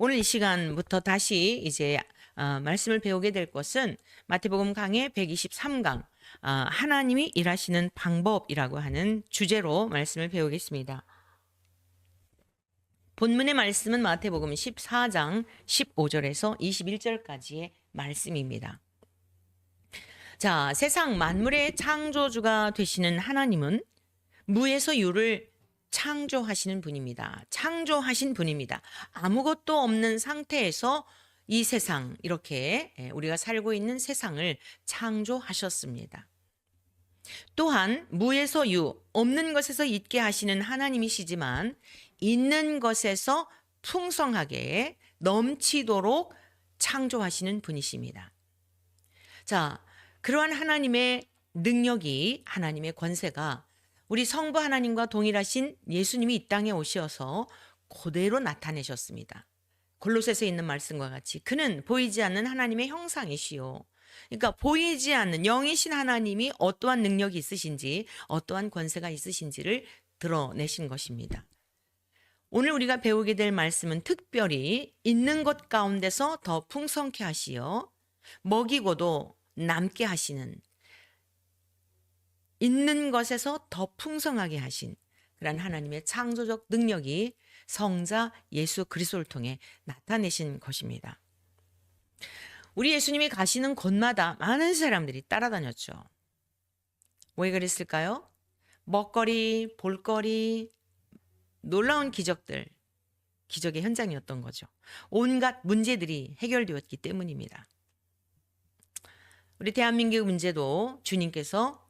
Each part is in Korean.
오늘 이 시간부터 다시 이제 말씀을 배우게 될 것은 마태복음 강의 123강 하나님이 일하시는 방법이라고 하는 주제로 말씀을 배우겠습니다. 본문의 말씀은 마태복음 14장 15절에서 21절까지의 말씀입니다. 자, 세상 만물의 창조주가 되시는 하나님은 무에서 유를 창조하시는 분입니다. 창조하신 분입니다. 아무것도 없는 상태에서 이 세상, 이렇게 우리가 살고 있는 세상을 창조하셨습니다. 또한 무에서 유, 없는 것에서 있게 하시는 하나님이시지만 있는 것에서 풍성하게 넘치도록 창조하시는 분이십니다. 자, 그러한 하나님의 능력이, 하나님의 권세가 우리 성부 하나님과 동일하신 예수님이 이 땅에 오셔서 그대로 나타내셨습니다. 골로새서에 있는 말씀과 같이 그는 보이지 않는 하나님의 형상이시요. 그러니까 보이지 않는 영이신 하나님이 어떠한 능력이 있으신지, 어떠한 권세가 있으신지를 드러내신 것입니다. 오늘 우리가 배우게 될 말씀은 특별히 있는 것 가운데서 더 풍성케 하시어 먹이고도 남게 하시는, 있는 것에서 더 풍성하게 하신 그런 하나님의 창조적 능력이 성자 예수 그리스도를 통해 나타내신 것입니다. 우리 예수님이 가시는 곳마다 많은 사람들이 따라다녔죠. 왜 그랬을까요? 먹거리, 볼거리, 놀라운 기적들, 기적의 현장이었던 거죠. 온갖 문제들이 해결되었기 때문입니다. 우리 대한민국 문제도 주님께서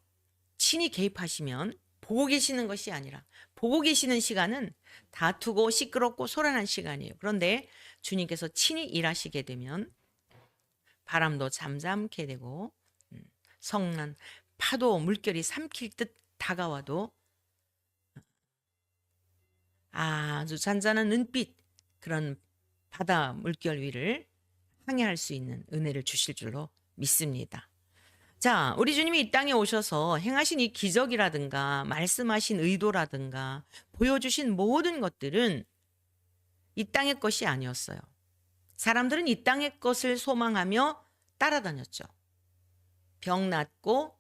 친히 개입하시면 보고 계시는 것이 아니라 보고 계시는 시간은 다투고 시끄럽고 소란한 시간이에요. 그런데 주님께서 친히 일하시게 되면 바람도 잠잠게 되고 성난 파도 물결이 삼킬 듯 다가와도 아주 잔잔한 은빛, 그런 바다 물결 위를 항해할 수 있는 은혜를 주실 줄로 믿습니다. 자, 우리 주님이 이 땅에 오셔서 행하신 이 기적이라든가 말씀하신 의도라든가 보여주신 모든 것들은 이 땅의 것이 아니었어요. 사람들은 이 땅의 것을 소망하며 따라다녔죠. 병 낫고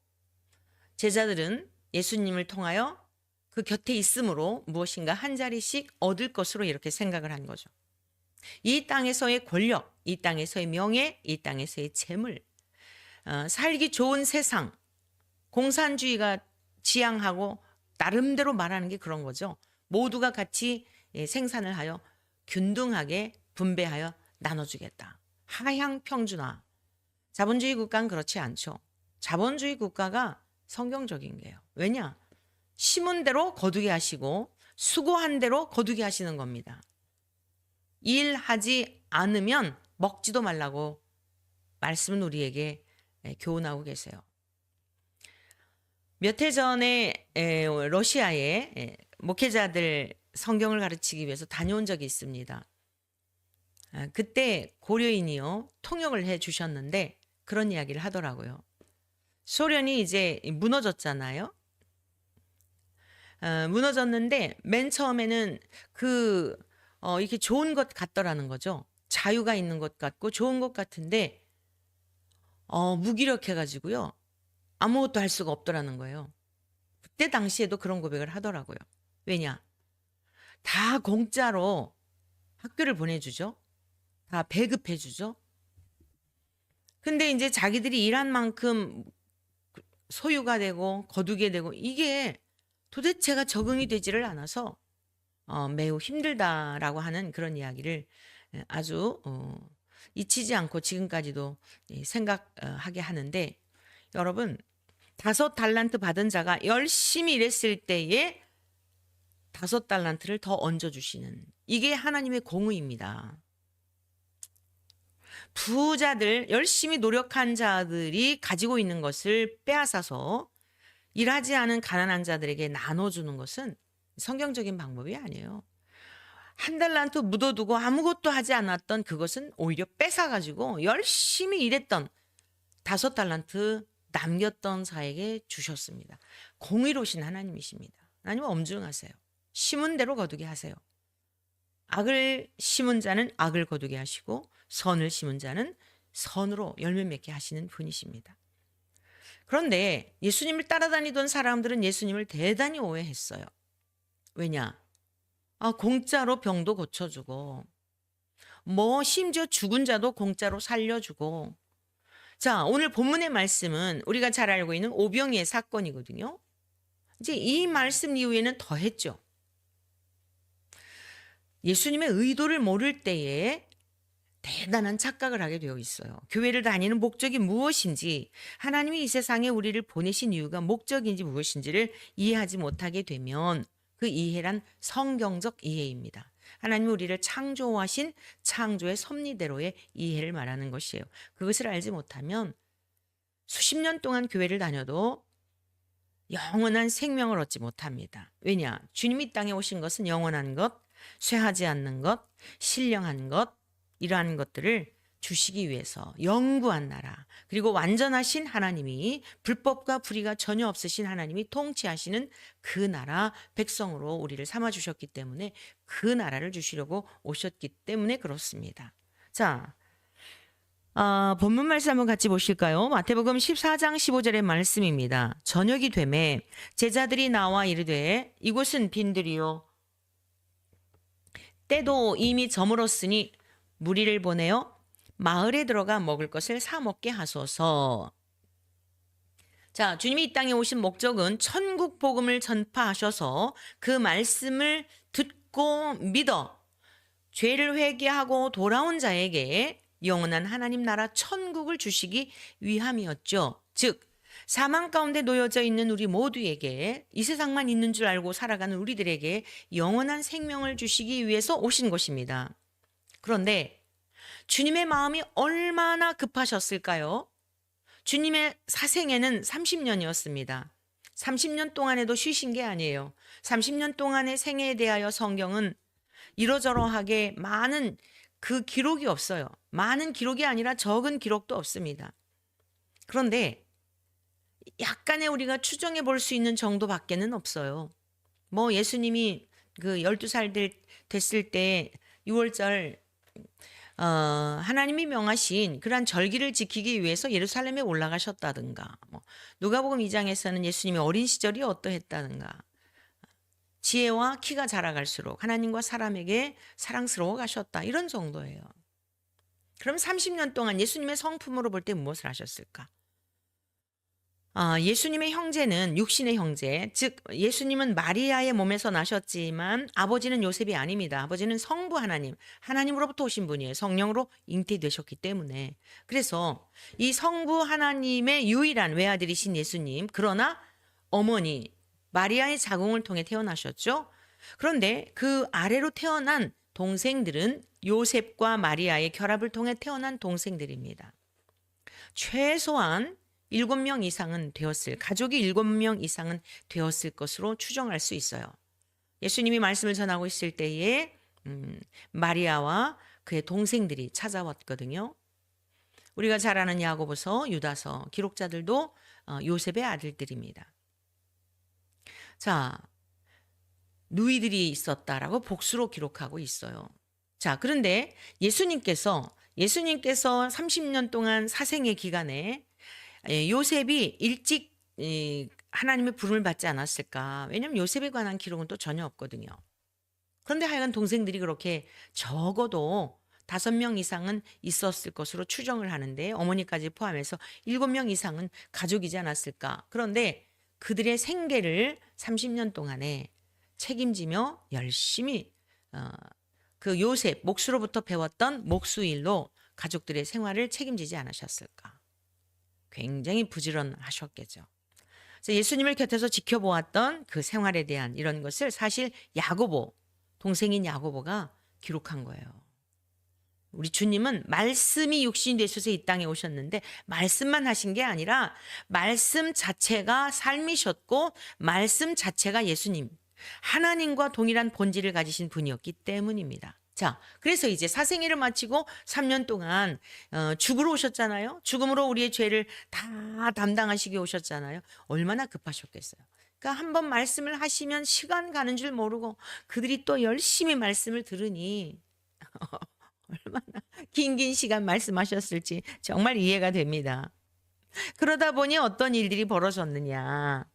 제자들은 예수님을 통하여 그 곁에 있으므로 무엇인가 한 자리씩 얻을 것으로 이렇게 생각을 한 거죠. 이 땅에서의 권력, 이 땅에서의 명예, 이 땅에서의 재물, 살기 좋은 세상, 공산주의가 지향하고 나름대로 말하는 게 그런 거죠. 모두가 같이 생산을 하여 균등하게 분배하여 나눠주겠다. 하향 평준화. 자본주의 국가는 그렇지 않죠. 자본주의 국가가 성경적인 게요. 왜냐? 심은 대로 거두게 하시고 수고한 대로 거두게 하시는 겁니다. 일하지 않으면 먹지도 말라고 말씀은 우리에게 교훈하고 계세요. 몇 해 전에 러시아에 목회자들 성경을 가르치기 위해서 다녀온 적이 있습니다. 그때 고려인이요 통역을 해 주셨는데 그런 이야기를 하더라고요. 소련이 이제 무너졌잖아요. 무너졌는데 맨 처음에는 이렇게 좋은 것 같더라는 거죠. 자유가 있는 것 같고 좋은 것 같은데 무기력해가지고요. 아무것도 할 수가 없더라는 거예요. 그때 당시에도 그런 고백을 하더라고요. 왜냐? 다 공짜로 학교를 보내주죠. 다 배급해주죠. 근데 이제 자기들이 일한 만큼 소유가 되고 거두게 되고 이게 도대체가 적응이 되지를 않아서 매우 힘들다라고 하는 그런 이야기를 아주 잊히지 않고 지금까지도 생각하게 하는데, 여러분 5달란트 받은 자가 열심히 일했을 때에 5달란트를 더 얹어주시는, 이게 하나님의 공의입니다. 부자들, 열심히 노력한 자들이 가지고 있는 것을 빼앗아서 일하지 않은 가난한 자들에게 나눠주는 것은 성경적인 방법이 아니에요. 1달란트 묻어두고 아무것도 하지 않았던 그것은 오히려 뺏어가지고 열심히 일했던 5달란트 남겼던 자에게 주셨습니다. 공의로우신 하나님이십니다. 하나님은 엄중하세요. 심은 대로 거두게 하세요. 악을 심은 자는 악을 거두게 하시고 선을 심은 자는 선으로 열매 맺게 하시는 분이십니다. 그런데 예수님을 따라다니던 사람들은 예수님을 대단히 오해했어요. 왜냐? 공짜로 병도 고쳐주고 심지어 죽은 자도 공짜로 살려주고. 자, 오늘 본문의 말씀은 우리가 잘 알고 있는 오병이의 사건이거든요. 이제 이 말씀 이후에는 더 했죠. 예수님의 의도를 모를 때에 대단한 착각을 하게 되어 있어요. 교회를 다니는 목적이 무엇인지, 하나님이 이 세상에 우리를 보내신 이유가 목적인지 무엇인지를 이해하지 못하게 되면 그 이해란 성경적 이해입니다. 하나님이 우리를 창조하신 창조의 섭리대로의 이해를 말하는 것이에요. 그것을 알지 못하면 수십 년 동안 교회를 다녀도 영원한 생명을 얻지 못합니다. 왜냐? 주님이 땅에 오신 것은 영원한 것, 쇠하지 않는 것, 신령한 것, 이러한 것들을 주시기 위해서 영구한 나라, 그리고 완전하신 하나님이, 불법과 불의가 전혀 없으신 하나님이 통치하시는 그 나라 백성으로 우리를 삼아주셨기 때문에 그 나라를 주시려고 오셨기 때문에 그렇습니다. 자, 본문 말씀 한번 같이 보실까요? 마태복음 14장 15절의 말씀입니다. 저녁이 되매 제자들이 나와 이르되 이곳은 빈들이요 때도 이미 저물었으니 무리를 보내어 마을에 들어가 먹을 것을 사 먹게 하소서. 자, 주님이 이 땅에 오신 목적은 천국 복음을 전파하셔서 그 말씀을 듣고 믿어 죄를 회개하고 돌아온 자에게 영원한 하나님 나라 천국을 주시기 위함이었죠. 즉 사망 가운데 놓여져 있는 우리 모두에게, 이 세상만 있는 줄 알고 살아가는 우리들에게 영원한 생명을 주시기 위해서 오신 것입니다. 그런데 주님의 마음이 얼마나 급하셨을까요? 주님의 사생애는 30년이었습니다. 30년 동안에도 쉬신 게 아니에요. 30년 동안의 생애에 대하여 성경은 이러저러하게 많은 그 기록이 없어요. 많은 기록이 아니라 적은 기록도 없습니다. 그런데 약간의 우리가 추정해 볼 수 있는 정도밖에는 없어요. 예수님이 그 12살 됐을 때 6월절 하나님이 명하신 그러한 절기를 지키기 위해서 예루살렘에 올라가셨다든가, 누가복음 2장에서는 예수님이 어린 시절이 어떠했다든가, 지혜와 키가 자라갈수록 하나님과 사람에게 사랑스러워 가셨다, 이런 정도예요. 그럼 30년 동안 예수님의 성품으로 볼 때 무엇을 하셨을까? 예수님의 형제는 육신의 형제, 즉 예수님은 마리아의 몸에서 나셨지만 아버지는 요셉이 아닙니다. 아버지는 성부 하나님, 하나님으로부터 오신 분이에요. 성령으로 잉태되셨기 때문에. 그래서 이 성부 하나님의 유일한 외아들이신 예수님, 그러나 어머니 마리아의 자궁을 통해 태어나셨죠. 그런데 그 아래로 태어난 동생들은 요셉과 마리아의 결합을 통해 태어난 동생들입니다. 최소한 7명 이상은 가족이 7명 이상은 되었을 것으로 추정할 수 있어요. 예수님이 말씀을 전하고 있을 때에 마리아와 그의 동생들이 찾아왔거든요. 우리가 잘 아는 야고보서, 유다서 기록자들도 요셉의 아들들입니다. 자, 누이들이 있었다라고 복수로 기록하고 있어요. 자, 그런데 예수님께서 30년 동안 사생의 기간에 요셉이 일찍 하나님의 부름을 받지 않았을까? 왜냐하면 요셉에 관한 기록은 또 전혀 없거든요. 그런데 하여간 동생들이 그렇게 적어도 5명 이상은 있었을 것으로 추정을 하는데, 어머니까지 포함해서 7명 이상은 가족이지 않았을까? 그런데 그들의 생계를 30년 동안에 책임지며 열심히 그 요셉 목수로부터 배웠던 목수일로 가족들의 생활을 책임지지 않으셨을까? 굉장히 부지런하셨겠죠. 그래서 예수님을 곁에서 지켜보았던 그 생활에 대한 이런 것을 사실 야고보, 동생인 야고보가 기록한 거예요. 우리 주님은 말씀이 육신이 되셔서 이 땅에 오셨는데 말씀만 하신 게 아니라 말씀 자체가 삶이셨고 말씀 자체가 예수님, 하나님과 동일한 본질을 가지신 분이었기 때문입니다. 자, 그래서 이제 사생애를 마치고 3년 동안 죽으러 오셨잖아요. 죽음으로 우리의 죄를 다 담당하시기 오셨잖아요. 얼마나 급하셨겠어요. 그러니까 한번 말씀을 하시면 시간 가는 줄 모르고 그들이 또 열심히 말씀을 들으니 얼마나 긴 시간 말씀하셨을지 정말 이해가 됩니다. 그러다 보니 어떤 일들이 벌어졌느냐.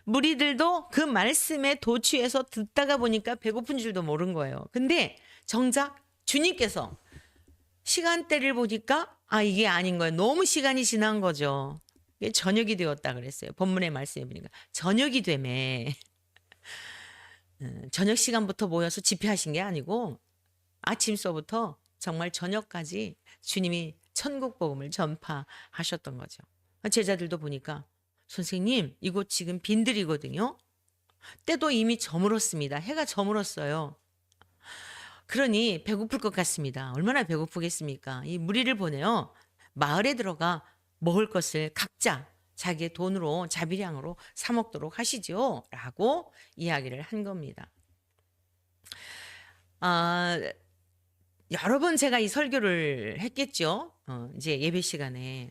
무리들도 그 말씀에 도취해서 듣다가 보니까 배고픈 줄도 모른 거예요. 근데 정작 주님께서 시간대를 보니까 이게 아닌 거예요. 너무 시간이 지난 거죠. 이게 저녁이 되었다 그랬어요. 본문의 말씀에 보니까 저녁이 되매 저녁 시간부터 모여서 집회하신 게 아니고 아침서부터 정말 저녁까지 주님이 천국 복음을 전파하셨던 거죠. 제자들도 보니까 선생님 이곳 지금 빈들이거든요. 때도 이미 저물었습니다. 해가 저물었어요. 그러니 배고플 것 같습니다. 얼마나 배고프겠습니까? 이 무리를 보내요. 마을에 들어가 먹을 것을 각자 자기의 돈으로 자비량으로 사 먹도록 하시죠. 라고 이야기를 한 겁니다. 여러 번 제가 이 설교를 했겠죠. 이제 예배 시간에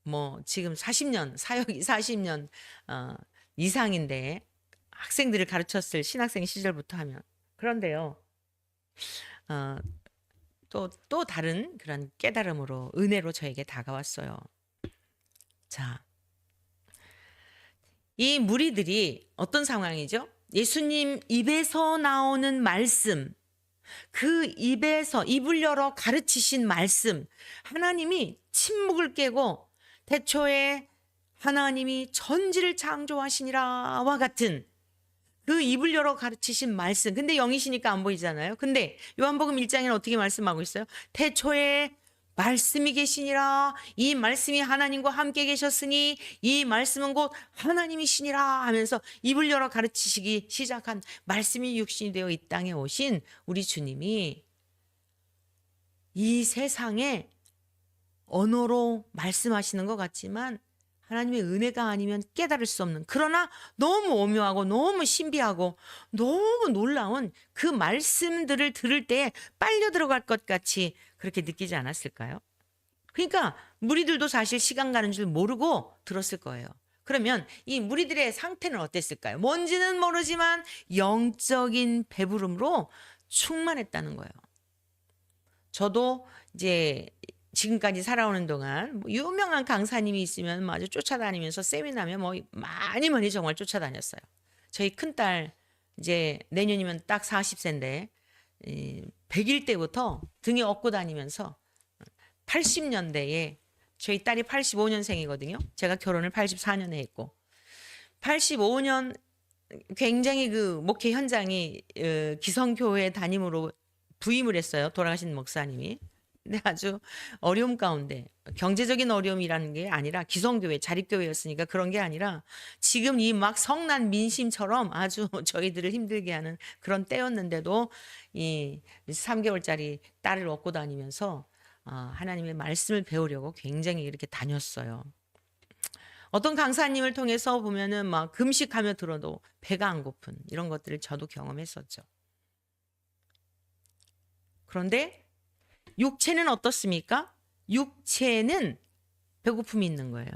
뭐 지금 40년 사역이 40년 이상인데 학생들을 가르쳤을 신학생 시절부터 하면 그런데요. 또 다른 그런 깨달음으로 은혜로 저에게 다가왔어요. 자, 이 무리들이 어떤 상황이죠? 예수님 입에서 나오는 말씀, 그 입에서 입을 열어 가르치신 말씀, 하나님이 침묵을 깨고 태초에 하나님이 천지를 창조하시니라와 같은 그 입을 열어 가르치신 말씀. 근데 영이시니까 안 보이잖아요. 근데 요한복음 1장에는 어떻게 말씀하고 있어요? 태초에 말씀이 계시니라. 이 말씀이 하나님과 함께 계셨으니 이 말씀은 곧 하나님이시니라 하면서 입을 열어 가르치시기 시작한 말씀이 육신이 되어 이 땅에 오신 우리 주님이 이 세상에 언어로 말씀하시는 것 같지만 하나님의 은혜가 아니면 깨달을 수 없는, 그러나 너무 오묘하고 너무 신비하고 너무 놀라운 그 말씀들을 들을 때 빨려 들어갈 것 같이 그렇게 느끼지 않았을까요? 그러니까 무리들도 사실 시간 가는 줄 모르고 들었을 거예요. 그러면 이 무리들의 상태는 어땠을까요? 뭔지는 모르지만 영적인 배부름으로 충만했다는 거예요. 저도 이제 지금까지 살아오는 동안 뭐 유명한 강사님이 있으면 아주 쫓아다니면서 세미나면 뭐 많이 정말 쫓아다녔어요. 저희 큰딸 이제 내년이면 딱 40세인데 100일 때부터 등에 업고 다니면서 80년대에 저희 딸이 85년생이거든요. 제가 결혼을 84년에 했고 85년 굉장히 그 목회 현장이 기성교회 담임으로 부임을 했어요. 돌아가신 목사님이. 근데 아주 어려움 가운데 경제적인 어려움이라는 게 아니라 기성교회 자립교회였으니까 그런 게 아니라 지금 이 막 성난 민심처럼 아주 저희들을 힘들게 하는 그런 때였는데도 이 3개월짜리 딸을 업고 다니면서 하나님의 말씀을 배우려고 굉장히 이렇게 다녔어요. 어떤 강사님을 통해서 보면은 막 금식하며 들어도 배가 안 고픈 이런 것들을 저도 경험했었죠. 그런데 육체는 어떻습니까? 육체는 배고픔이 있는 거예요.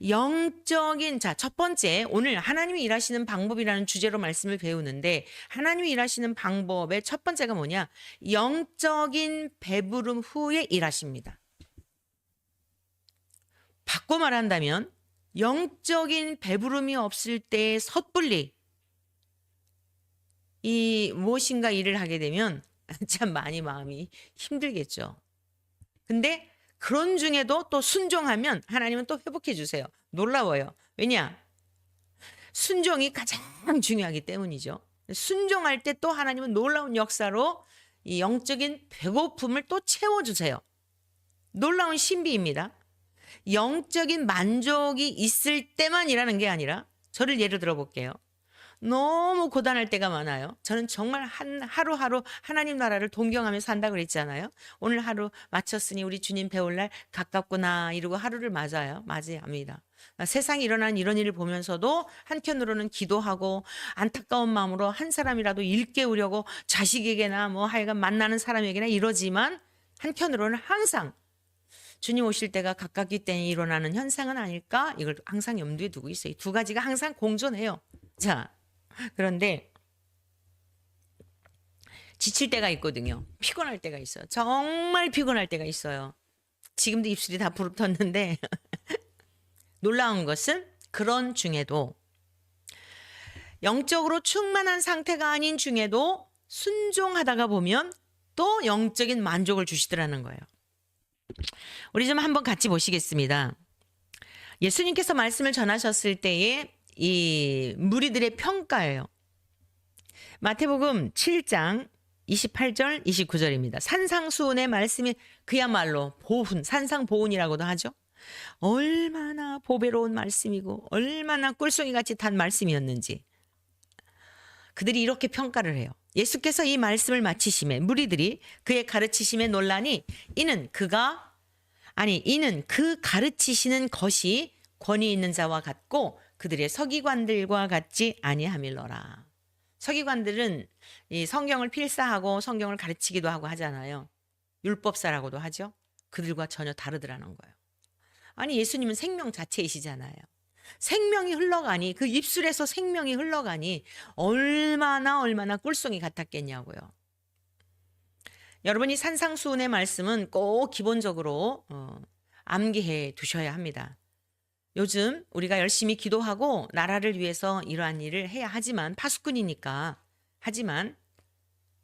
영적인, 첫 번째, 오늘 하나님이 일하시는 방법이라는 주제로 말씀을 배우는데, 하나님이 일하시는 방법의 첫 번째가 뭐냐? 영적인 배부름 후에 일하십니다. 바꿔 말한다면, 영적인 배부름이 없을 때 섣불리 이 무엇인가 일을 하게 되면 참 많이 마음이 힘들겠죠. 근데 그런 중에도 또 순종하면 하나님은 또 회복해 주세요. 놀라워요. 왜냐? 순종이 가장 중요하기 때문이죠. 순종할 때 또 하나님은 놀라운 역사로 이 영적인 배고픔을 또 채워주세요. 놀라운 신비입니다. 영적인 만족이 있을 때만 일하는 게 아니라, 저를 예를 들어 볼게요. 너무 고단할 때가 많아요. 저는 정말 하루하루 하나님 나라를 동경하며 산다 그랬잖아요. 오늘 하루 마쳤으니 우리 주님 배울 날 가깝구나 이러고 하루를 맞이합니다. 세상에 일어나는 이런 일을 보면서도 한편으로는 기도하고 안타까운 마음으로 한 사람이라도 일깨우려고 자식에게나 뭐 하여간 만나는 사람에게나 이러지만, 한편으로는 항상 주님 오실 때가 가깝기 때문에 일어나는 현상은 아닐까? 이걸 항상 염두에 두고 있어요. 이 두 가지가 항상 공존해요. 자, 그런데 지칠 때가 있거든요. 피곤할 때가 있어요. 정말 피곤할 때가 있어요. 지금도 입술이 다 부릅떴는데 놀라운 것은 그런 중에도 영적으로 충만한 상태가 아닌 중에도 순종하다가 보면 또 영적인 만족을 주시더라는 거예요. 우리 좀 한번 같이 보시겠습니다. 예수님께서 말씀을 전하셨을 때에 이 무리들의 평가예요. 마태복음 7장 28절 29절입니다. 산상수훈의 말씀이 그야말로 보훈, 산상보훈이라고도 하죠. 얼마나 보배로운 말씀이고 얼마나 꿀송이같이 단 말씀이었는지 그들이 이렇게 평가를 해요. 예수께서 이 말씀을 마치심에 무리들이 그의 가르치심에 논라니 이는 그 가르치시는 것이 권위 있는 자와 같고 그들의 서기관들과 같지 아니함일러라. 서기관들은 이 성경을 필사하고 성경을 가르치기도 하고 하잖아요. 율법사라고도 하죠. 그들과 전혀 다르더라는 거예요. 아니 예수님은 생명 자체이시잖아요. 생명이 흘러가니 그 입술에서 생명이 흘러가니 얼마나 꿀송이 같았겠냐고요. 여러분이 산상수훈의 말씀은 꼭 기본적으로 암기해 두셔야 합니다. 요즘 우리가 열심히 기도하고 나라를 위해서 이러한 일을 해야 하지만 파수꾼이니까 하지만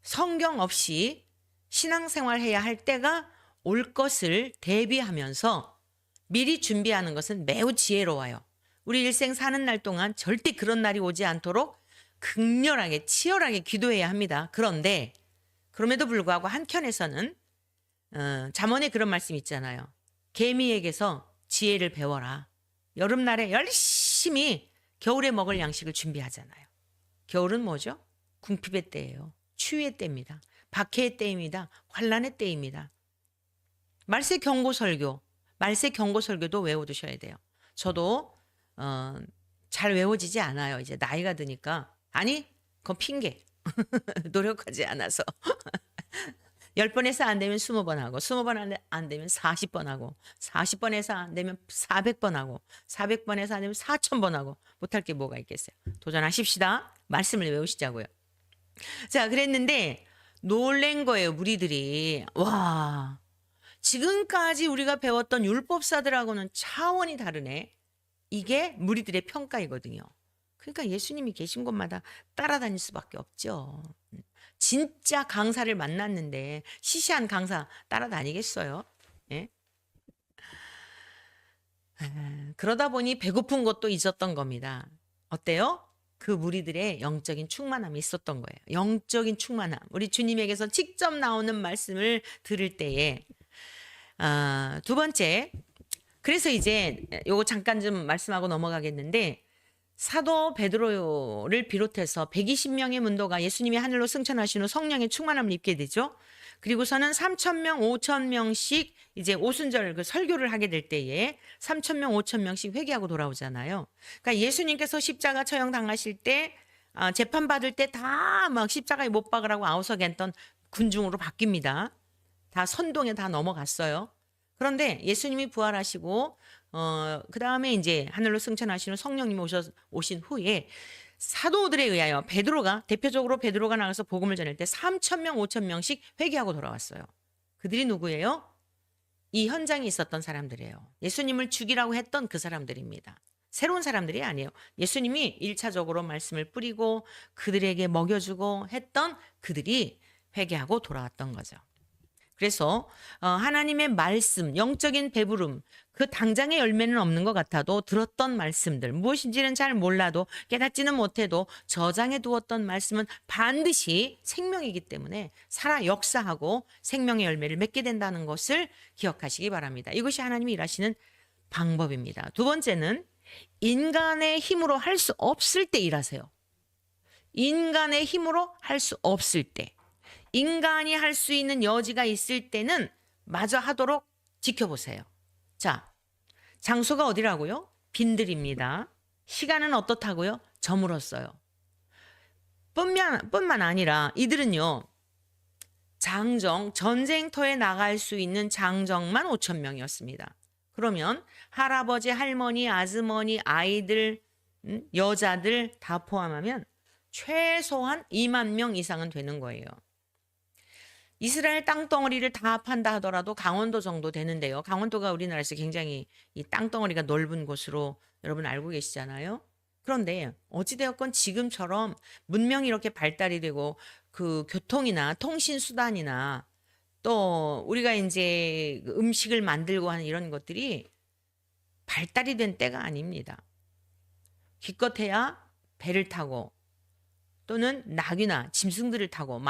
성경 없이 신앙생활 해야 할 때가 올 것을 대비하면서 미리 준비하는 것은 매우 지혜로워요. 우리 일생 사는 날 동안 절대 그런 날이 오지 않도록 극렬하게 치열하게 기도해야 합니다. 그런데 그럼에도 불구하고 한켠에서는 잠언에 그런 말씀 있잖아요. 개미에게서 지혜를 배워라. 여름날에 열심히 겨울에 먹을 양식을 준비하잖아요. 겨울은 뭐죠? 궁핍의 때예요. 추위의 때입니다. 박해의 때입니다. 환란의 때입니다. 말세 경고설교도 외워두셔야 돼요. 저도 잘 외워지지 않아요. 이제 나이가 드니까. 아니, 그건 핑계. 노력하지 않아서. 10번에서 안 되면 20번 하고 20번 안 되면 40번 하고 40번에서 안 되면 400번 하고 400번에서 안 되면 4000번 하고 못할 게 뭐가 있겠어요. 도전하십시다. 말씀을 외우시자고요. 자, 그랬는데 놀란 거예요. 무리들이. 와, 지금까지 우리가 배웠던 율법사들하고는 차원이 다르네. 이게 무리들의 평가이거든요. 그러니까 예수님이 계신 곳마다 따라다닐 수밖에 없죠. 진짜 강사를 만났는데 시시한 강사 따라다니겠어요? 예? 그러다 보니 배고픈 것도 잊었던 겁니다. 어때요? 그 무리들의 영적인 충만함이 있었던 거예요. 영적인 충만함. 우리 주님에게서 직접 나오는 말씀을 들을 때에 두 번째, 그래서 이제 요거 잠깐 좀 말씀하고 넘어가겠는데 사도 베드로를 비롯해서 120명의 문도가 예수님이 하늘로 승천하신 후 성령의 충만함을 입게 되죠. 그리고서는 3,000명, 5,000명씩 이제 오순절 그 설교를 하게 될 때에 3,000명, 5,000명씩 회개하고 돌아오잖아요. 그러니까 예수님께서 십자가 처형 당하실 때 재판 받을 때 다 막 십자가에 못 박으라고 아우성했던 군중으로 바뀝니다. 다 선동에 다 넘어갔어요. 그런데 예수님이 부활하시고 그다음에 이제 하늘로 승천하시는 성령님이 오신 후에 사도들에 의하여 대표적으로 베드로가 나가서 복음을 전할 때 3,000명, 5,000명씩 회개하고 돌아왔어요. 그들이 누구예요? 이 현장에 있었던 사람들이에요. 예수님을 죽이라고 했던 그 사람들입니다. 새로운 사람들이 아니에요. 예수님이 1차적으로 말씀을 뿌리고 그들에게 먹여주고 했던 그들이 회개하고 돌아왔던 거죠. 그래서 하나님의 말씀, 영적인 배부름, 그 당장의 열매는 없는 것 같아도 들었던 말씀들, 무엇인지는 잘 몰라도 깨닫지는 못해도 저장해 두었던 말씀은 반드시 생명이기 때문에 살아 역사하고 생명의 열매를 맺게 된다는 것을 기억하시기 바랍니다. 이것이 하나님이 일하시는 방법입니다. 두 번째는 인간의 힘으로 할 수 없을 때 일하세요. 인간의 힘으로 할 수 없을 때. 인간이 할 수 있는 여지가 있을 때는 마저 하도록 지켜보세요. 자, 장소가 어디라고요? 빈들입니다. 시간은 어떻다고요? 저물었어요. 뿐만 아니라 이들은요, 장정, 전쟁터에 나갈 수 있는 장정만 5천 명이었습니다. 그러면 할아버지, 할머니, 아주머니, 아이들, 여자들 다 포함하면 최소한 2만 명 이상은 되는 거예요. 이스라엘 땅덩어리를 다 판다 하더라도 강원도 정도 되는데요. 강원도가 우리나라에서 굉장히 이 땅덩어리가 넓은 곳으로 여러분 알고 계시잖아요. 그런데 어찌되었건 지금처럼 문명이 이렇게 발달이 되고 그 교통이나 통신 수단이나 또 우리가 이제 음식을 만들고 하는 이런 것들이 발달이 된 때가 아닙니다. 기껏해야 배를 타고 또는 나귀나 짐승들을 타고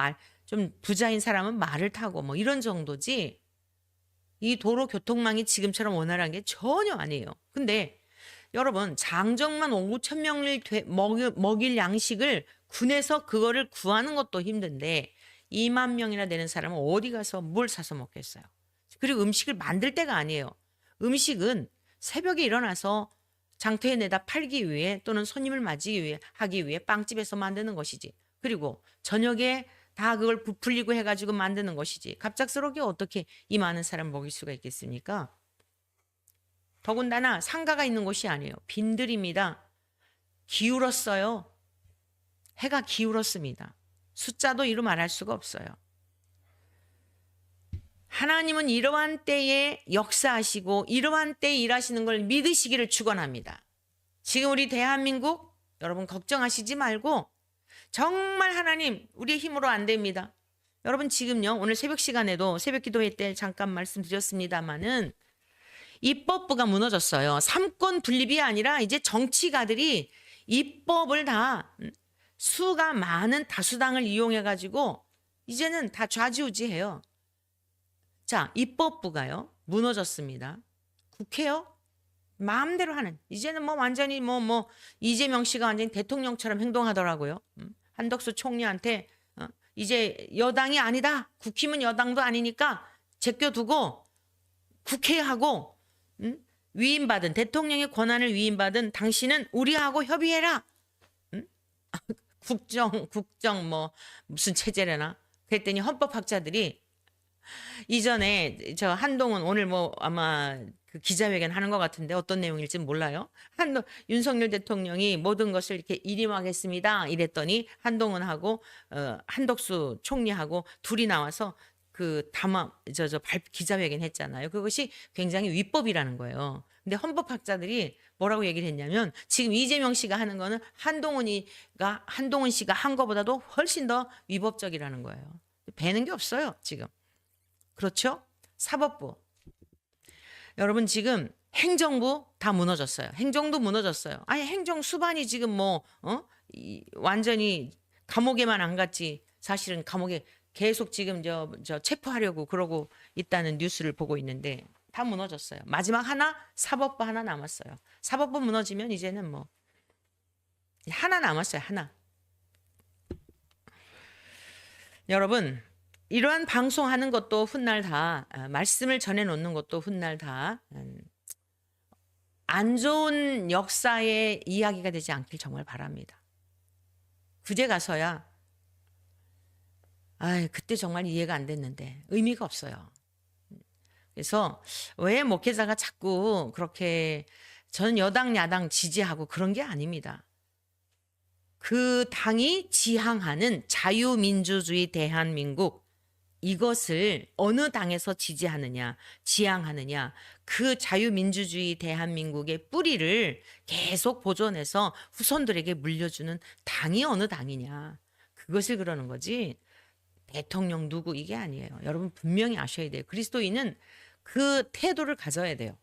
좀 부자인 사람은 말을 타고 뭐 이런 정도지 이 도로 교통망이 지금처럼 원활한 게 전혀 아니에요. 근데 여러분 장정만 5천 명을 먹일 양식을 군에서 그거를 구하는 것도 힘든데 2만 명이나 되는 사람은 어디 가서 뭘 사서 먹겠어요. 그리고 음식을 만들 때가 아니에요. 음식은 새벽에 일어나서 장터에 내다 팔기 위해 또는 손님을 맞이하기 위해 하기 위해 빵집에서 만드는 것이지. 그리고 저녁에 다 그걸 부풀리고 해가지고 만드는 것이지. 갑작스럽게 어떻게 이 많은 사람 먹일 수가 있겠습니까? 더군다나 상가가 있는 곳이 아니에요. 빈들입니다. 기울었어요. 해가 기울었습니다. 숫자도 이루 말할 수가 없어요. 하나님은 이러한 때에 역사하시고 이러한 때에 일하시는 걸 믿으시기를 축원합니다. 지금 우리 대한민국 여러분 걱정하시지 말고 정말 하나님 우리의 힘으로 안 됩니다. 여러분 지금요 오늘 새벽 시간에도 새벽 기도회 때 잠깐 말씀드렸습니다마는 입법부가 무너졌어요. 삼권 분립이 아니라 이제 정치가들이 입법을 다 수가 많은 다수당을 이용해 가지고 이제는 다 좌지우지해요. 자, 입법부가요 무너졌습니다. 국회요 마음대로 하는 이제는 뭐 완전히 이재명 씨가 완전히 대통령처럼 행동하더라고요. 한덕수 총리한테 이제 여당이 아니다. 국힘은 여당도 아니니까 제껴두고 국회하고 위임받은 대통령의 권한을 위임받은 당신은 우리하고 협의해라. 국정 뭐 무슨 체제래나 그랬더니 헌법학자들이 이전에 저 한동훈 오늘 뭐 아마 그 기자회견 하는 것 같은데 어떤 내용일지 몰라요. 윤석열 대통령이 모든 것을 이렇게 일임하겠습니다. 이랬더니 한동훈하고 한덕수 총리하고 둘이 나와서 그 기자회견 했잖아요. 그것이 굉장히 위법이라는 거예요. 근데 헌법학자들이 뭐라고 얘기를 했냐면 지금 이재명 씨가 하는 거는 한동훈 씨가 한 거보다도 훨씬 더 위법적이라는 거예요. 배는 게 없어요, 지금. 그렇죠? 사법부. 여러분 지금 행정부 다 무너졌어요. 행정도 무너졌어요. 아니 행정 수반이 지금 완전히 감옥에만 안 갔지. 사실은 감옥에 계속 지금 저 체포하려고 그러고 있다는 뉴스를 보고 있는데 다 무너졌어요. 마지막 하나 사법부 하나 남았어요. 사법부 무너지면 이제는 뭐 하나 남았어요. 하나. 여러분 이러한 방송하는 것도 훗날 다 말씀을 전해놓는 것도 훗날 다 안 좋은 역사의 이야기가 되지 않길 정말 바랍니다. 그제 가서야 그때 정말 이해가 안 됐는데 의미가 없어요. 그래서 왜 목회자가 자꾸 그렇게 전 여당 야당 지지하고 그런 게 아닙니다. 그 당이 지향하는 자유민주주의 대한민국 이것을 어느 당에서 지지하느냐 지향하느냐 그 자유민주주의 대한민국의 뿌리를 계속 보존해서 후손들에게 물려주는 당이 어느 당이냐 그것을 그러는 거지 대통령 누구 이게 아니에요. 여러분 분명히 아셔야 돼요. 그리스도인은 그 태도를 가져야 돼요.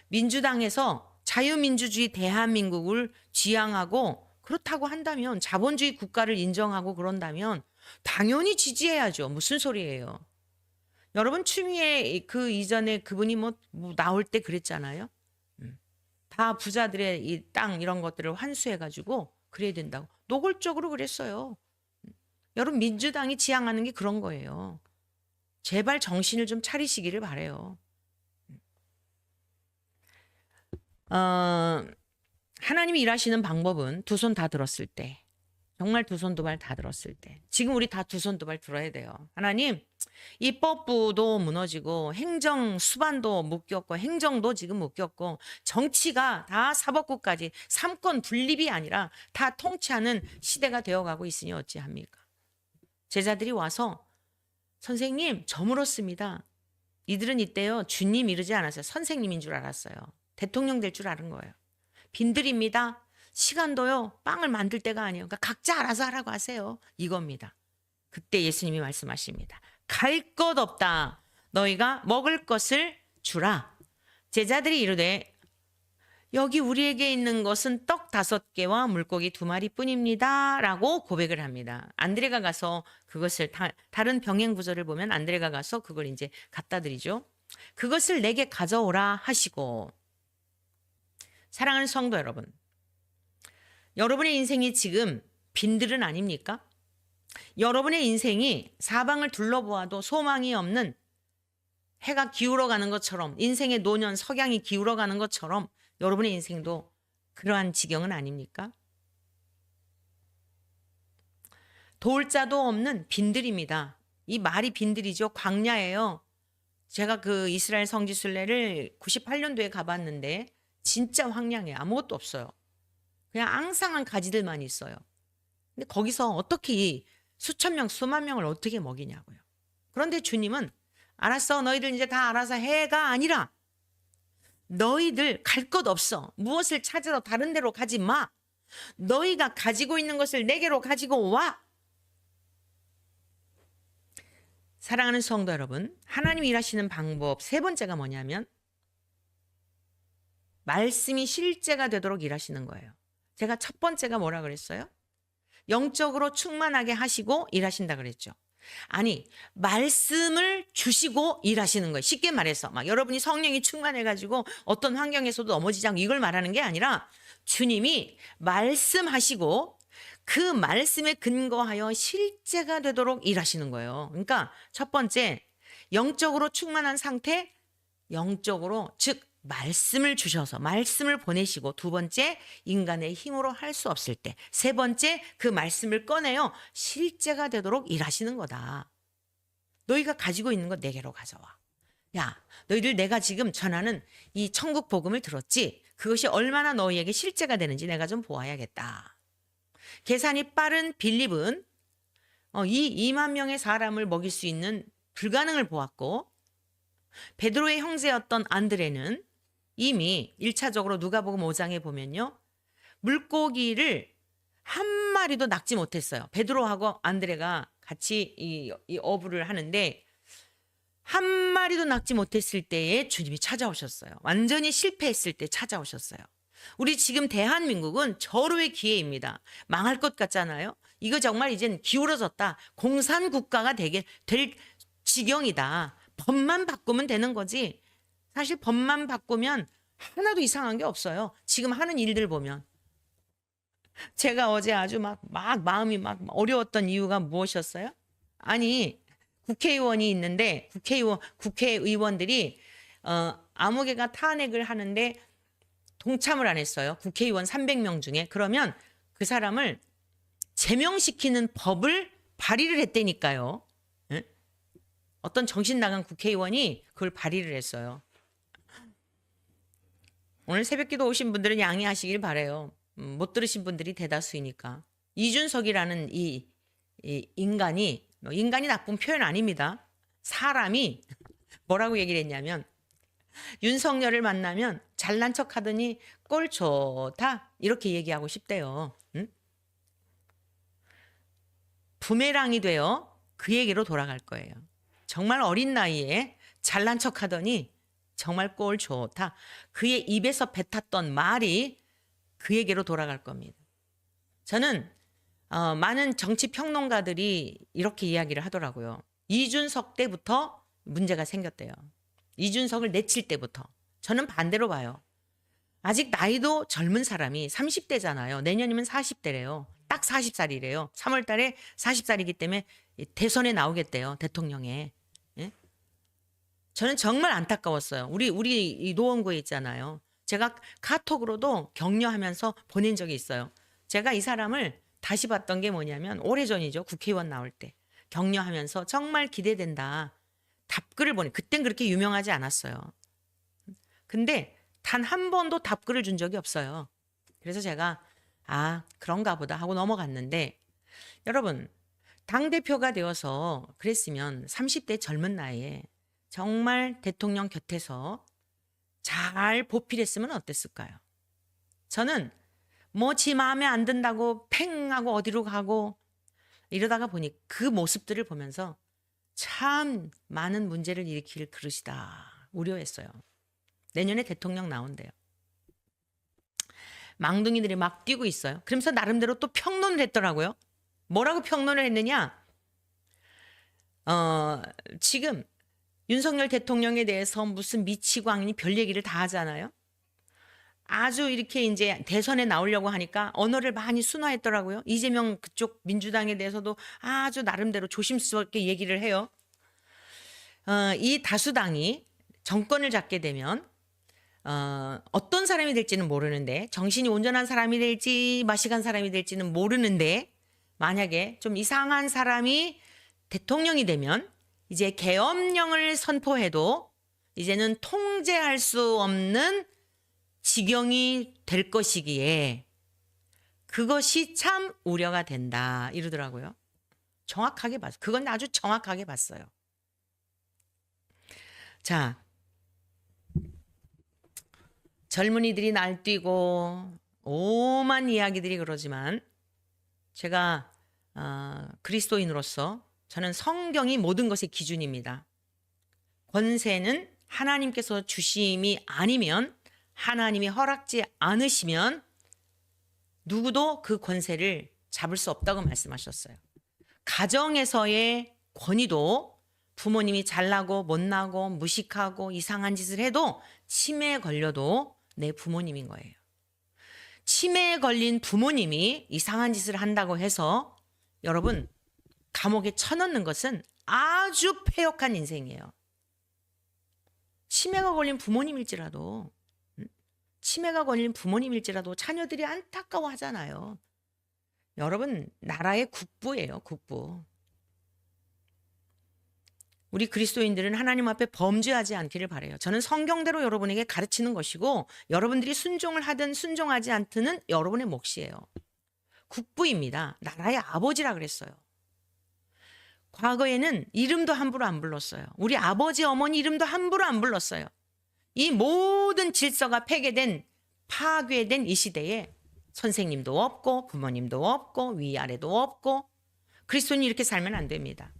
민주당에서 자유민주주의 대한민국을 지향하고 그렇다고 한다면 자본주의 국가를 인정하고 그런다면 당연히 지지해야죠. 무슨 소리예요. 여러분 추미애 그 이전에 그분이 뭐 나올 때 그랬잖아요. 다 부자들의 이 땅 이런 것들을 환수해가지고 그래야 된다고 노골적으로 그랬어요. 여러분 민주당이 지향하는 게 그런 거예요. 제발 정신을 좀 차리시기를 바래요. 하나님이 일하시는 방법은 두 손 다 들었을 때 정말 두 손 두 발 다 들었을 때. 지금 우리 다 두 손 두 발 들어야 돼요. 하나님, 입법부도 무너지고 행정 수반도 묶였고 행정도 지금 묶였고 정치가 다 사법부까지 삼권 분립이 아니라 다 통치하는 시대가 되어가고 있으니 어찌합니까? 제자들이 와서 선생님 저 물었습니다. 이들은 이때요 주님 이르지 않았어요. 선생님인 줄 알았어요. 대통령 될 줄 아는 거예요. 빈들입니다. 시간도요 빵을 만들 때가 아니에요. 그러니까 각자 알아서 하라고 하세요. 이겁니다. 그때 예수님이 말씀하십니다. 갈 것 없다. 너희가 먹을 것을 주라. 제자들이 이르되 여기 우리에게 있는 것은 떡 5개와 물고기 2마리뿐입니다. 라고 고백을 합니다. 안드레가 가서 그것을 다른 병행 구절을 보면 안드레가 가서 그걸 이제 갖다 드리죠. 그것을 내게 가져오라 하시고. 사랑하는 성도 여러분, 여러분의 인생이 지금 빈들은 아닙니까? 여러분의 인생이 사방을 둘러보아도 소망이 없는 해가 기울어 가는 것처럼 인생의 노년 석양이 기울어 가는 것처럼 여러분의 인생도 그러한 지경은 아닙니까? 도울 자도 없는 빈들입니다. 이 말이 빈들이죠. 광야예요. 제가 그 이스라엘 성지순례를 98년도에 가봤는데 진짜 황량해요. 아무것도 없어요. 그냥 앙상한 가지들만 있어요. 근데 거기서 어떻게 수천 명, 수만 명을 어떻게 먹이냐고요. 그런데 주님은 알았어. 너희들 이제 다 알아서 해가 아니라 너희들 갈 것 없어. 무엇을 찾으러 다른 데로 가지 마. 너희가 가지고 있는 것을 내게로 가지고 와. 사랑하는 성도 여러분, 하나님이 일하시는 방법 세 번째가 뭐냐면 말씀이 실제가 되도록 일하시는 거예요. 제가 첫 번째가 뭐라 그랬어요? 영적으로 충만하게 하시고 일하신다 그랬죠. 아니, 말씀을 주시고 일하시는 거예요. 쉽게 말해서 막 여러분이 성령이 충만해가지고 어떤 환경에서도 넘어지지 않고 이걸 말하는 게 아니라 주님이 말씀하시고 그 말씀에 근거하여 실제가 되도록 일하시는 거예요. 그러니까 첫 번째, 영적으로 충만한 상태, 영적으로 즉 말씀을 주셔서 말씀을 보내시고, 두 번째 인간의 힘으로 할 수 없을 때, 세 번째 그 말씀을 꺼내요 실제가 되도록 일하시는 거다. 너희가 가지고 있는 거 내게로 가져와. 야, 너희들 내가 지금 전하는 이 천국 복음을 들었지? 그것이 얼마나 너희에게 실제가 되는지 내가 좀 보아야겠다. 계산이 빠른 빌립은 이 2만 명의 사람을 먹일 수 있는 불가능을 보았고, 베드로의 형제였던 안드레는 이미 1차적으로 누가복음 5장에 보면요, 물고기를 한 마리도 낚지 못했어요. 베드로하고 안드레가 같이 이 어부를 하는데 한 마리도 낚지 못했을 때에 주님이 찾아오셨어요. 완전히 실패했을 때 찾아오셨어요. 우리 지금 대한민국은 절호의 기회입니다. 망할 것 같잖아요. 이거 정말 이젠 기울어졌다. 공산국가가 될 지경이다. 법만 바꾸면 되는 거지. 사실 법만 바꾸면 하나도 이상한 게 없어요. 지금 하는 일들 보면. 제가 어제 아주 막 마음이 막 어려웠던 이유가 무엇이었어요? 아니, 국회의원이 있는데 국회의원들이 아무개가 탄핵을 하는데 동참을 안 했어요. 국회의원 300명 중에. 그러면 그 사람을 제명시키는 법을 발의를 했다니까요. 응? 어떤 정신 나간 국회의원이 그걸 발의를 했어요. 오늘 새벽기도 오신 분들은 양해하시길 바라요. 못 들으신 분들이 대다수이니까. 이준석이라는 이 인간이 나쁜 표현 아닙니다. 사람이 뭐라고 얘기를 했냐면, 윤석열을 만나면 잘난 척하더니 꼴 좋다 이렇게 얘기하고 싶대요. 응? 부메랑이 되어 그에게로 돌아갈 거예요. 정말 어린 나이에 잘난 척하더니 정말 꼴 좋다. 그의 입에서 뱉었던 말이 그에게로 돌아갈 겁니다. 저는 많은 정치 평론가들이 이렇게 이야기를 하더라고요. 이준석 때부터 문제가 생겼대요. 이준석을 내칠 때부터. 저는 반대로 봐요. 아직 나이도 젊은 사람이 30대잖아요. 내년이면 40대래요. 딱 40살이래요. 3월 달에 40살이기 때문에 대선에 나오겠대요. 대통령에. 예? 저는 정말 안타까웠어요. 우리 이 노원구에 있잖아요. 제가 카톡으로도 격려하면서 보낸 적이 있어요. 제가 이 사람을 다시 봤던 게 뭐냐면 오래전이죠. 국회의원 나올 때 격려하면서 정말 기대된다. 답글을 보내. 그땐 그렇게 유명하지 않았어요. 근데 단 한 번도 답글을 준 적이 없어요. 그래서 제가 그런가 보다 하고 넘어갔는데 여러분 당대표가 되어서 그랬으면 30대 젊은 나이에 정말 대통령 곁에서 잘 보필했으면 어땠을까요? 저는 뭐 지 마음에 안 든다고 팽 하고 어디로 가고 이러다가 보니 그 모습들을 보면서 참 많은 문제를 일으킬 그릇이다 우려했어요. 내년에 대통령 나온대요. 망둥이들이 막 뛰고 있어요. 그러면서 나름대로 또 평론을 했더라고요. 뭐라고 평론을 했느냐? 지금 윤석열 대통령에 대해서 무슨 미치고 아니니 별 얘기를 다 하잖아요. 아주 이렇게 이제 대선에 나오려고 하니까 언어를 많이 순화했더라고요. 이재명 그쪽 민주당에 대해서도 아주 나름대로 조심스럽게 얘기를 해요. 이 다수당이 정권을 잡게 되면 어떤 사람이 될지는 모르는데 정신이 온전한 사람이 될지 마시간 사람이 될지는 모르는데 만약에 좀 이상한 사람이 대통령이 되면 이제 계엄령을 선포해도 이제는 통제할 수 없는 지경이 될 것이기에 그것이 참 우려가 된다 이러더라고요. 정확하게 봤어요. 그건 아주 정확하게 봤어요. 자, 젊은이들이 날뛰고 오만 이야기들이 그러지만 제가 그리스도인으로서 저는 성경이 모든 것의 기준입니다. 권세는 하나님께서 주심이 아니면 하나님이 허락지 않으시면 누구도 그 권세를 잡을 수 없다고 말씀하셨어요. 가정에서의 권위도 부모님이 잘나고 못나고 무식하고 이상한 짓을 해도 치매에 걸려도 내 부모님인 거예요. 치매에 걸린 부모님이 이상한 짓을 한다고 해서 여러분 감옥에 쳐넣는 것은 아주 폐역한 인생이에요. 치매가 걸린 부모님일지라도 자녀들이 안타까워하잖아요. 여러분 나라의 국부예요. 국부. 우리 그리스도인들은 하나님 앞에 범죄하지 않기를 바라요. 저는 성경대로 여러분에게 가르치는 것이고 여러분들이 순종을 하든 순종하지 않든 여러분의 몫이에요. 국부입니다. 나라의 아버지라 그랬어요. 과거에는 이름도 함부로 안 불렀어요. 우리 아버지 어머니 이름도 함부로 안 불렀어요. 이 모든 질서가 파괴된 이 시대에 선생님도 없고 부모님도 없고 위아래도 없고 그리스도인이 이렇게 살면 안 됩니다.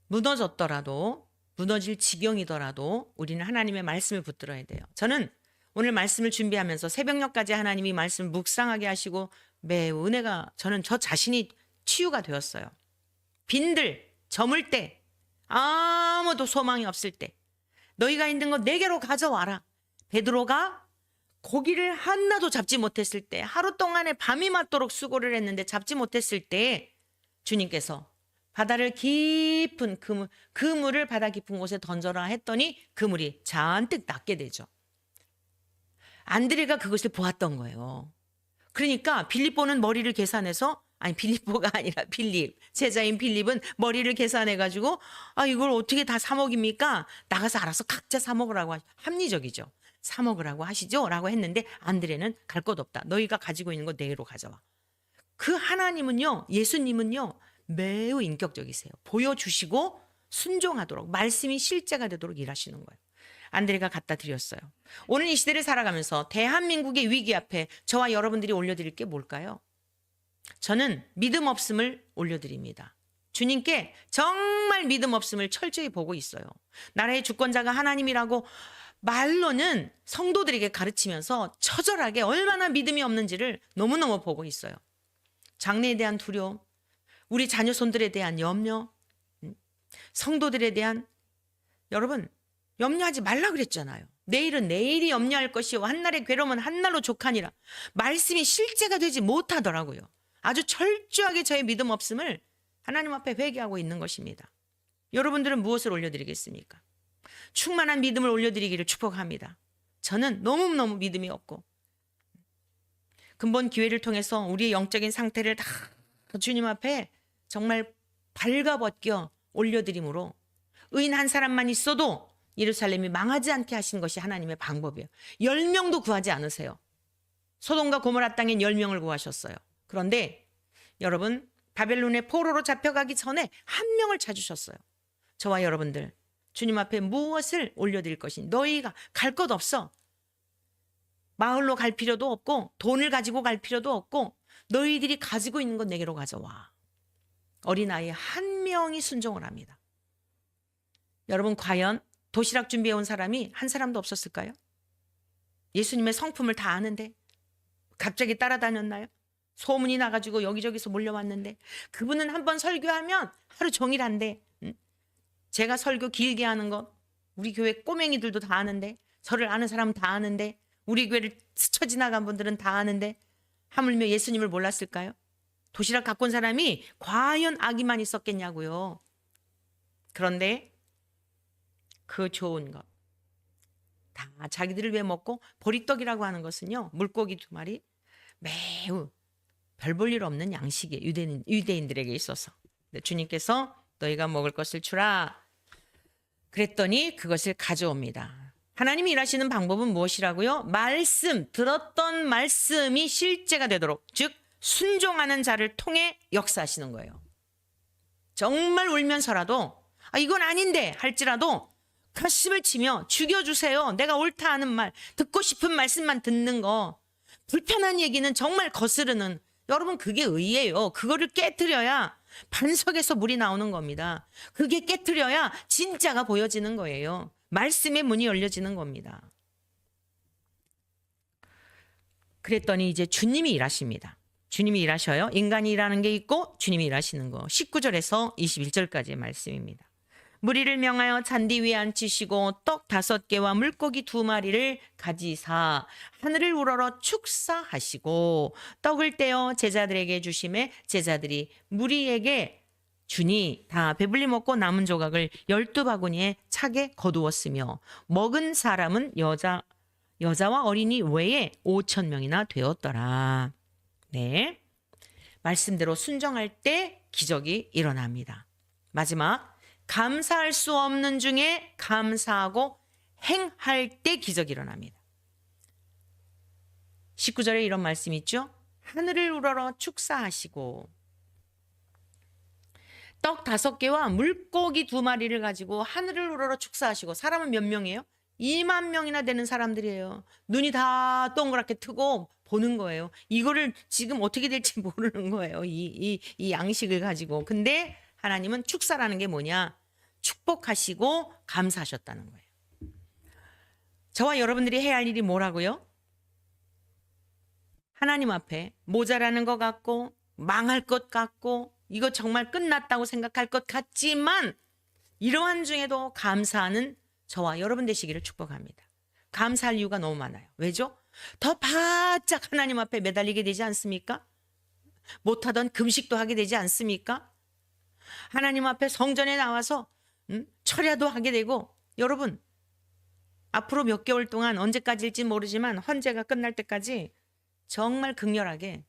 무너졌더라도 무너질 지경이더라도 우리는 하나님의 말씀을 붙들어야 돼요. 저는 오늘 말씀을 준비하면서 새벽녘까지 하나님이 말씀을 묵상하게 하시고 매우 은혜가 저는 저 자신이 치유가 되었어요. 빈들 저물 때 아무도 소망이 없을 때 너희가 있는 거 내게로 가져와라. 베드로가 고기를 하나도 잡지 못했을 때 하루 동안에 밤이 맞도록 수고를 했는데 잡지 못했을 때 주님께서 바다를 깊은 그물을 바다 깊은 곳에 던져라 했더니 그물이 잔뜩 낫게 되죠. 안드레가 그것을 보았던 거예요. 그러니까 빌립보는 머리를 계산해서 빌립보가 아니라 제자인 빌립은 머리를 계산해가지고 이걸 어떻게 다 사 먹입니까? 나가서 알아서 각자 사 먹으라고 합리적이죠. 사 먹으라고 하시죠? 라고 했는데 안드레는 갈 것 없다. 너희가 가지고 있는 거 내게로 가져와. 그 하나님은요, 예수님은요, 매우 인격적이세요. 보여주시고 순종하도록 말씀이 실제가 되도록 일하시는 거예요. 안드레가 갖다 드렸어요. 오늘 이 시대를 살아가면서 대한민국의 위기 앞에 저와 여러분들이 올려드릴 게 뭘까요? 저는 믿음 없음을 올려드립니다. 주님께 정말 믿음 없음을 철저히 보고 있어요. 나라의 주권자가 하나님이라고 말로는 성도들에게 가르치면서 처절하게 얼마나 믿음이 없는지를 너무너무 보고 있어요. 장래에 대한 두려움, 우리 자녀 손들에 대한 염려, 성도들에 대한 여러분 염려하지 말라 그랬잖아요. 내일은 내일이 염려할 것이요 한날의 괴로움은 한날로 족하니라. 말씀이 실제가 되지 못하더라고요. 아주 철저하게 저의 믿음 없음을 하나님 앞에 회개하고 있는 것입니다. 여러분들은 무엇을 올려드리겠습니까? 충만한 믿음을 올려드리기를 축복합니다. 저는 너무너무 믿음이 없고 근본 기회를 통해서 우리의 영적인 상태를 다 주님 앞에 정말 발가벗겨 올려드림으로 의인 한 사람만 있어도 예루살렘이 망하지 않게 하신 것이 하나님의 방법이에요. 10명도 구하지 않으세요. 소돔과 고모라 땅엔 10명을 구하셨어요. 그런데 여러분, 바벨론의 포로로 잡혀가기 전에 한 명을 찾으셨어요. 저와 여러분들 주님 앞에 무엇을 올려드릴 것이니 너희가 갈 것 없어. 마을로 갈 필요도 없고 돈을 가지고 갈 필요도 없고 너희들이 가지고 있는 것 내게로 가져와. 어린아이 한 명이 순종을 합니다. 여러분, 과연 도시락 준비해 온 사람이 한 사람도 없었을까요? 예수님의 성품을 다 아는데 갑자기 따라다녔나요? 소문이 나가지고 여기저기서 몰려왔는데 그분은 한번 설교하면 하루 종일 한대. 제가 설교 길게 하는 거 우리 교회 꼬맹이들도 다 아는데, 저를 아는 사람은 다 아는데, 우리 교회를 스쳐 지나간 분들은 다 아는데 하물며 예수님을 몰랐을까요? 도시락 갖고 온 사람이 과연 악의만 있었겠냐고요. 그런데 그 좋은 것 다 자기들을 위해 먹고, 보리떡이라고 하는 것은요, 물고기 2마리, 매우 별 볼 일 없는 양식이에요. 유대인들에게 있어서. 주님께서 너희가 먹을 것을 주라 그랬더니 그것을 가져옵니다. 하나님이 일하시는 방법은 무엇이라고요? 들었던 말씀이 실제가 되도록, 즉 순종하는 자를 통해 역사하시는 거예요. 정말 울면서라도 이건 아닌데 할지라도 가슴을 치며 죽여주세요. 내가 옳다 하는 말, 듣고 싶은 말씀만 듣는 거, 불편한 얘기는 정말 거스르는, 여러분 그게 의예요. 그거를 깨트려야 반석에서 물이 나오는 겁니다. 그게 깨트려야 진짜가 보여지는 거예요. 말씀의 문이 열려지는 겁니다. 그랬더니 이제 주님이 일하십니다. 주님이 일하셔요. 인간이 일하는 게 있고 주님이 일하시는 거. 19절에서 21절까지의 말씀입니다. 무리를 명하여 잔디 위에 앉히시고 떡 5개와 물고기 2마리를 가지사 하늘을 우러러 축사하시고 떡을 떼어 제자들에게 주심에 제자들이 무리에게 주니 다 배불리 먹고 남은 조각을 12바구니에 차게 거두었으며 먹은 사람은 여자와 어린이 외에 5,000명이나 되었더라. 네, 말씀대로 순종할 때 기적이 일어납니다. 마지막, 감사할 수 없는 중에 감사하고 행할 때 기적이 일어납니다. 19절에 이런 말씀이 있죠. 하늘을 우러러 축사하시고, 떡 5개와 물고기 2마리를 가지고 하늘을 우러러 축사하시고, 사람은 몇 명이에요? 2만 명이나 되는 사람들이에요. 눈이 다 동그랗게 트고 보는 거예요. 이거를 지금 어떻게 될지 모르는 거예요. 이 양식을 가지고. 근데 하나님은 축사라는 게 뭐냐? 축복하시고 감사하셨다는 거예요. 저와 여러분들이 해야 할 일이 뭐라고요? 하나님 앞에 모자라는 것 같고 망할 것 같고 이거 정말 끝났다고 생각할 것 같지만, 이러한 중에도 감사하는 저와 여러분 되시기를 축복합니다. 감사할 이유가 너무 많아요. 왜죠? 더 바짝 하나님 앞에 매달리게 되지 않습니까? 못하던 금식도 하게 되지 않습니까? 하나님 앞에 성전에 나와서 철야도 하게 되고, 여러분 앞으로 몇 개월 동안 언제까지일지 모르지만 헌재가 끝날 때까지 정말 극렬하게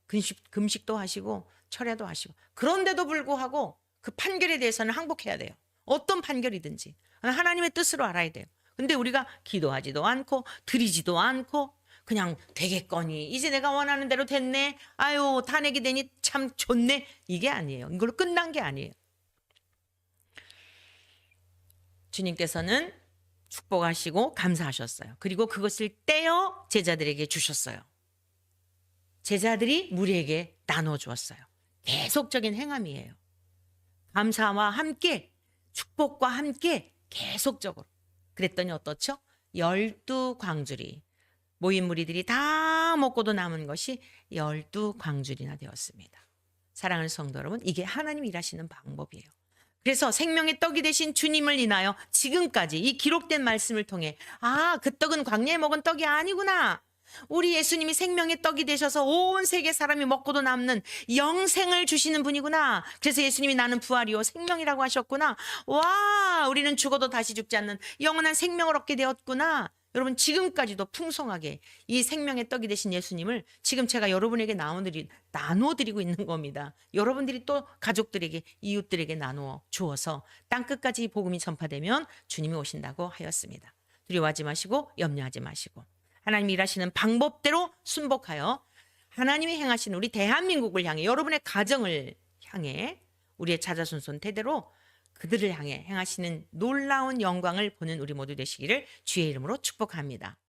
금식도 하시고 철야도 하시고, 그런데도 불구하고 그 판결에 대해서는 항복해야 돼요. 어떤 판결이든지 하나님의 뜻으로 알아야 돼요. 근데 우리가 기도하지도 않고 드리지도 않고 그냥 되겠거니, 이제 내가 원하는 대로 됐네, 아유 탄핵이 되니 참 좋네, 이게 아니에요. 이걸로 끝난 게 아니에요. 주님께서는 축복하시고 감사하셨어요. 그리고 그것을 떼어 제자들에게 주셨어요. 제자들이 무리에게 나눠주었어요. 계속적인 행함이에요. 감사와 함께, 축복과 함께 계속적으로. 그랬더니 어떻죠? 12광주리, 모인 무리들이 다 먹고도 남은 것이 12광주리나 되었습니다. 사랑하는 성도 여러분, 이게 하나님 일하시는 방법이에요. 그래서 생명의 떡이 되신 주님을 인하여 지금까지 이 기록된 말씀을 통해, 그 떡은 광야에 먹은 떡이 아니구나, 우리 예수님이 생명의 떡이 되셔서 온 세계 사람이 먹고도 남는 영생을 주시는 분이구나. 그래서 예수님이 나는 부활이요 생명이라고 하셨구나. 와, 우리는 죽어도 다시 죽지 않는 영원한 생명을 얻게 되었구나. 여러분 지금까지도 풍성하게 이 생명의 떡이 되신 예수님을 지금 제가 여러분에게 나눠드리고 있는 겁니다. 여러분들이 또 가족들에게 이웃들에게 나누어 주어서 땅끝까지 이 복음이 전파되면 주님이 오신다고 하였습니다. 두려워하지 마시고 염려하지 마시고 하나님이 일하시는 방법대로 순복하여 하나님이 행하시는 우리 대한민국을 향해 여러분의 가정을 향해 우리의 자자손손 대대로 그들을 향해 행하시는 놀라운 영광을 보는 우리 모두 되시기를 주의 이름으로 축복합니다.